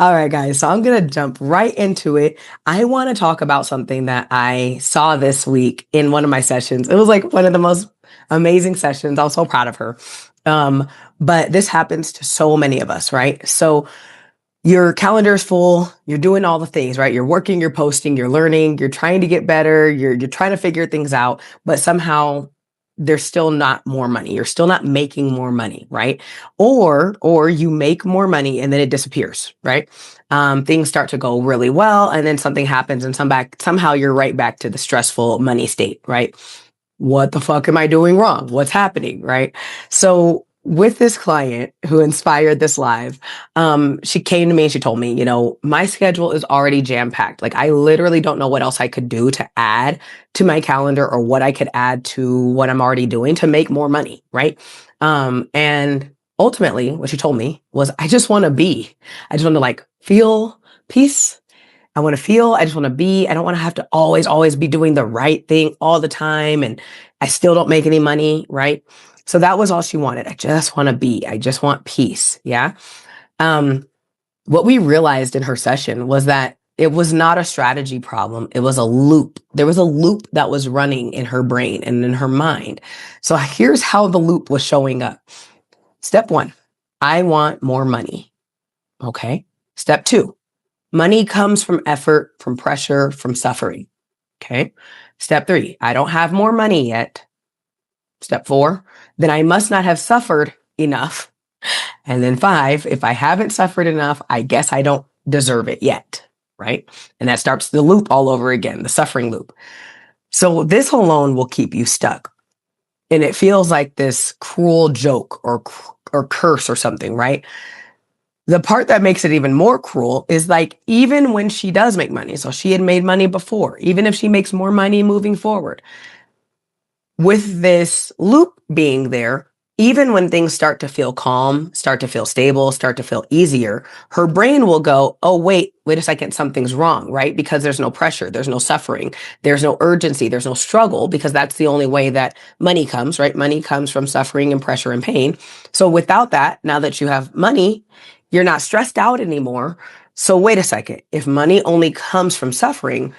All right, guys. So I'm going to jump right into it. I want to talk about something that I saw this week in one of my sessions. It was like one of the most amazing sessions. I was so proud of her. Um, but this happens to so many of us, right? So your calendar is full. You're doing all the things, right? You're working, you're posting, you're learning, you're trying to get better. You're trying to figure things out, but somehow there's still not more money. You're still not making more money, right? Or you make more money and then it disappears, right? Things start to go really well, and then something happens, and somehow you're right back to the stressful money state, right? What the fuck am I doing wrong? What's happening, right? So with this client who inspired this live, she came to me and she told me, my schedule is already jam packed. Like I literally don't know what else I could do to add to my calendar or what I could add to what I'm already doing to make more money, right? And ultimately, what she told me was, I just want to be. I just want to like feel peace. I just want to be. I don't want to have to always be doing the right thing all the time. And I still don't make any money, right? So that was all she wanted. I just want to be. I just want peace. Yeah. Um, what we realized in her session was that it was not a strategy problem. It was a loop. There was a loop that was running in her brain and in her mind. So here's how the loop was showing up. Step one, I want more money. Okay. Step two, money comes from effort, from pressure, from suffering. Okay. Step three, I don't have more money yet. Step four, then I must not have suffered enough. And then five, if I haven't suffered enough, I guess I don't deserve it yet. Right. And that starts the loop all over again, the suffering loop. So this alone will keep you stuck. And it feels like this cruel joke or curse or something, right? The part that makes it even more cruel is like, even when she does make money, so she had made money before, even if she makes more money moving forward, with this loop being there, even when things start to feel calm, start to feel stable, start to feel easier, her brain will go, oh, wait a second, something's wrong, right? Because there's no pressure, there's no suffering, there's no urgency, there's no struggle, because that's the only way that money comes, right? Money comes from suffering and pressure and pain. So without that, now that you have money, you're not stressed out anymore. So wait a second, if money only comes from suffering,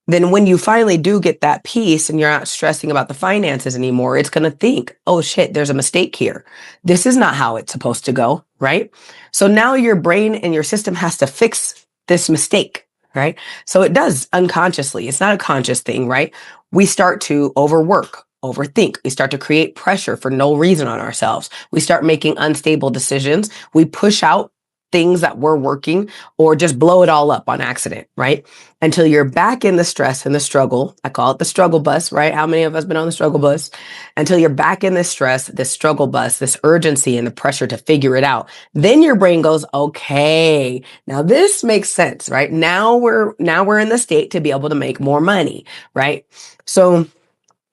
then when you finally do get that peace and you're not stressing about the finances anymore, it's going to think, oh shit, there's a mistake here. This is not how it's supposed to go, right? So now your brain and your system has to fix this mistake, right? So it does unconsciously. It's not a conscious thing, right? We start to overwork, overthink. We start to create pressure for no reason on ourselves. We start making unstable decisions. We push out things that were working or just blow it all up on accident, right? Until you're back in the stress and the struggle. I call it the struggle bus, right? How many of us been on the struggle bus? Until you're back in this stress, this struggle bus, this urgency and the pressure to figure it out. Then your brain goes, okay, now this makes sense, right? Now we're in the state to be able to make more money, right? So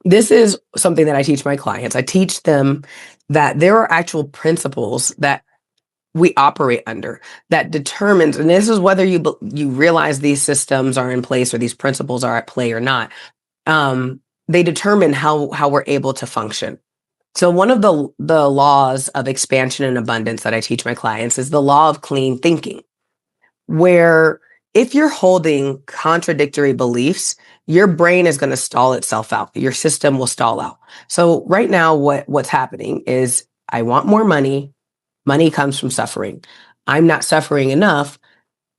this is something that I teach my clients. I teach them that there are actual principles that we operate under that determines, and this is whether you realize these systems are in place or these principles are at play or not. They determine how we're able to function. So one of the laws of expansion and abundance that I teach my clients is the law of clean thinking, where if you're holding contradictory beliefs, your brain is going to stall itself out. Your system will stall out. So right now, what's happening is I want more money. Money comes from suffering. I'm not suffering enough.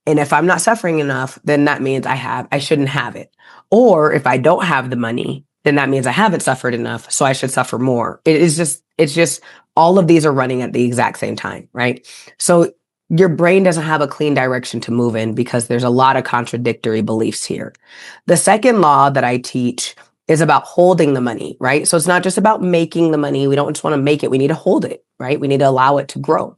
And if I'm not suffering enough, then that means I shouldn't have it. Or if I don't have the money, then that means I haven't suffered enough. So I should suffer more. It's just all of these are running at the exact same time, right? So your brain doesn't have a clean direction to move in because there's a lot of contradictory beliefs here. The second law that I teach is about holding the money, right? So it's not just about making the money. We don't just want to make it. We need to hold it, right? We need to allow it to grow.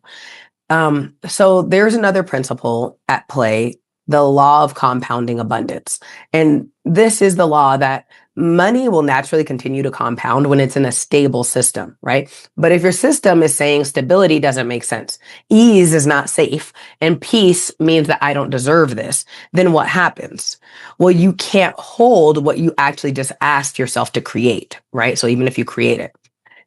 So there's another principle at play, the law of compounding abundance. And this is the law that money will naturally continue to compound when it's in a stable system, right? But if your system is saying stability doesn't make sense, ease is not safe, and peace means that I don't deserve this, then what happens? Well, you can't hold what you actually just asked yourself to create, right? So even if you create it,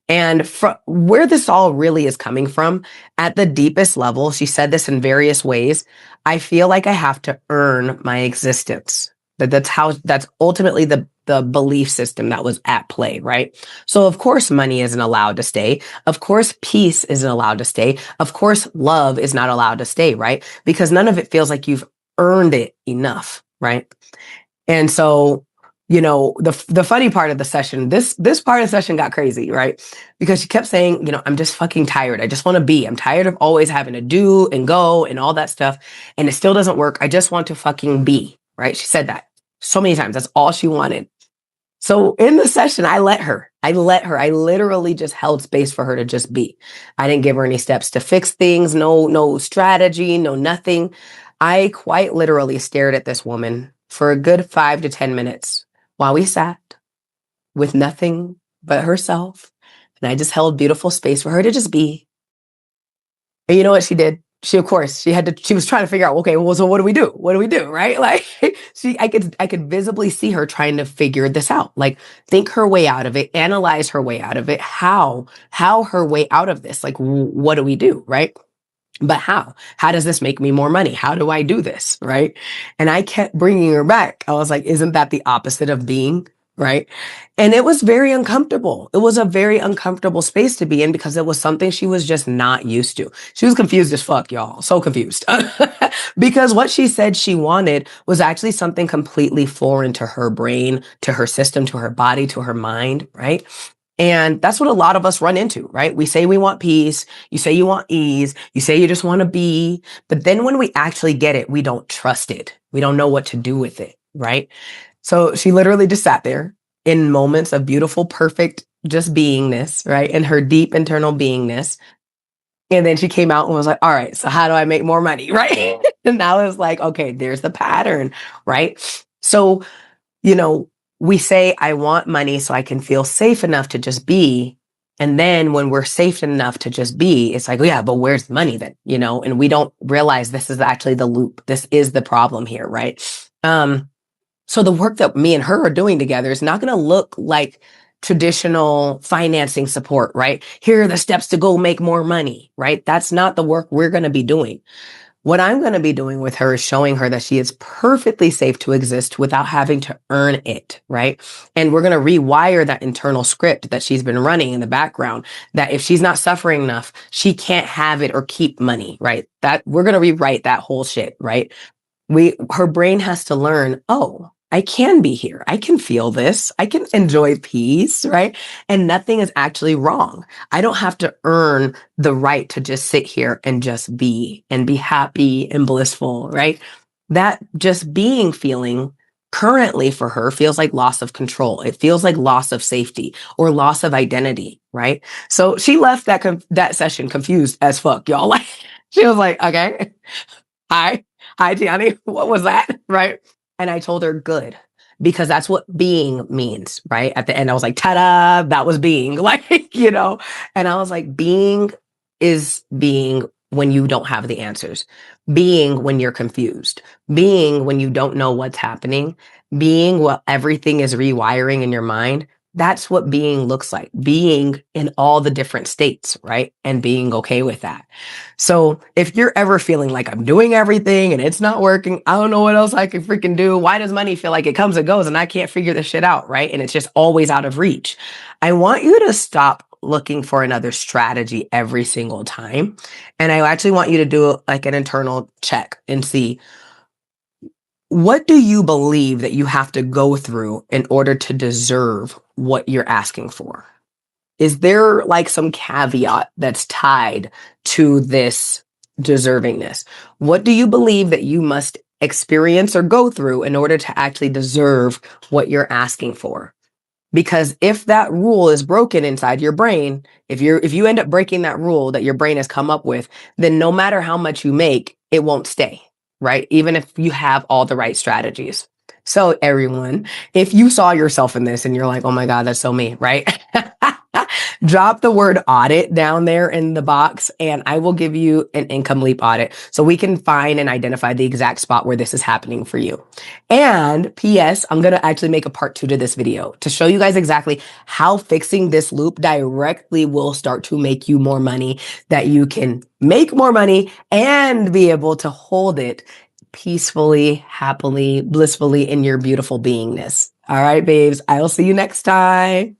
And where this all really is coming from, at the deepest level, she said this in various ways. I feel like I have to earn my existence. That's ultimately the belief system that was at play, right? So of course money isn't allowed to stay. Of course peace isn't allowed to stay. Of course love is not allowed to stay, right? Because none of it feels like you've earned it enough, right? And so, the funny part of the session, this part of the session got crazy, right? Because she kept saying, I'm just fucking tired. I just want to be. I'm tired of always having to do and go and all that stuff. And it still doesn't work. I just want to fucking be, right? She said that so many times. That's all she wanted. So in the session, I let her. I literally just held space for her to just be. I didn't give her any steps to fix things, no strategy, no nothing. I quite literally stared at this woman for a good 5 to 10 minutes while we sat with nothing but herself. And I just held beautiful space for her to just be. And you know what she did? She was trying to figure out, okay, well, so what do we do? What do we do? Right? Like I could visibly see her trying to figure this out, like think her way out of it, analyze her way out of it, how her way out of this, like, what do we do? Right? But how does this make me more money? How do I do this? Right? And I kept bringing her back. I was like, isn't that the opposite of being? Right? And it was very uncomfortable. It was a very uncomfortable space to be in because it was something she was just not used to. She was confused as fuck, y'all. So confused. Because what she said she wanted was actually something completely foreign to her brain, to her system, to her body, to her mind, right? And that's what a lot of us run into, right? We say we want peace. You say you want ease. You say you just want to be. But then when we actually get it, we don't trust it. We don't know what to do with it, right? So she literally just sat there in moments of beautiful, perfect, just beingness, right? And her deep internal beingness. And then she came out and was like, all right, so how do I make more money? Right. And now it's like, okay, there's the pattern, right? So, you know, we say, I want money so I can feel safe enough to just be. And then when we're safe enough to just be, it's like, oh, yeah, but where's the money then? And we don't realize this is actually the loop. This is the problem here, right? So the work that me and her are doing together is not going to look like traditional financing support, right? Here are the steps to go make more money, right? That's not the work we're going to be doing. What I'm going to be doing with her is showing her that she is perfectly safe to exist without having to earn it, right? And we're going to rewire that internal script that she's been running in the background, that if she's not suffering enough, she can't have it or keep money, right? That we're going to rewrite that whole shit, right? Her brain has to learn, oh, I can be here. I can feel this. I can enjoy peace, right? And nothing is actually wrong. I don't have to earn the right to just sit here and just be and be happy and blissful, right? That just being feeling currently for her feels like loss of control. It feels like loss of safety or loss of identity, right? So she left that session confused as fuck, y'all. Like she was like, okay, hi, Tiani, what was that? Right. And I told her, good, because that's what being means, right? At the end, I was like, ta-da, that was being, like, and I was like, being is being when you don't have the answers, being when you're confused, being when you don't know what's happening, being while everything is rewiring in your mind. That's what being looks like, being in all the different states, right? And being okay with that. So if you're ever feeling like I'm doing everything and it's not working, I don't know what else I can freaking do. Why does money feel like it comes and goes and I can't figure this shit out, right? And it's just always out of reach. I want you to stop looking for another strategy every single time. And I actually want you to do like an internal check and see, what do you believe that you have to go through in order to deserve what you're asking for? Is there like some caveat that's tied to this deservingness? What do you believe that you must experience or go through in order to actually deserve what you're asking for? Because if that rule is broken inside your brain, if you end up breaking that rule that your brain has come up with, then no matter how much you make, it won't stay, right? Even if you have all the right strategies. So everyone, if you saw yourself in this and you're like, oh my God, that's so me, right? Drop the word audit down there in the box and I will give you an income leap audit so we can find and identify the exact spot where this is happening for you. And PS, I'm going to actually make a part 2 to this video to show you guys exactly how fixing this loop directly will start to make you more money, that you can make more money and be able to hold it peacefully, happily, blissfully in your beautiful beingness. All right, babes, I'll see you next time.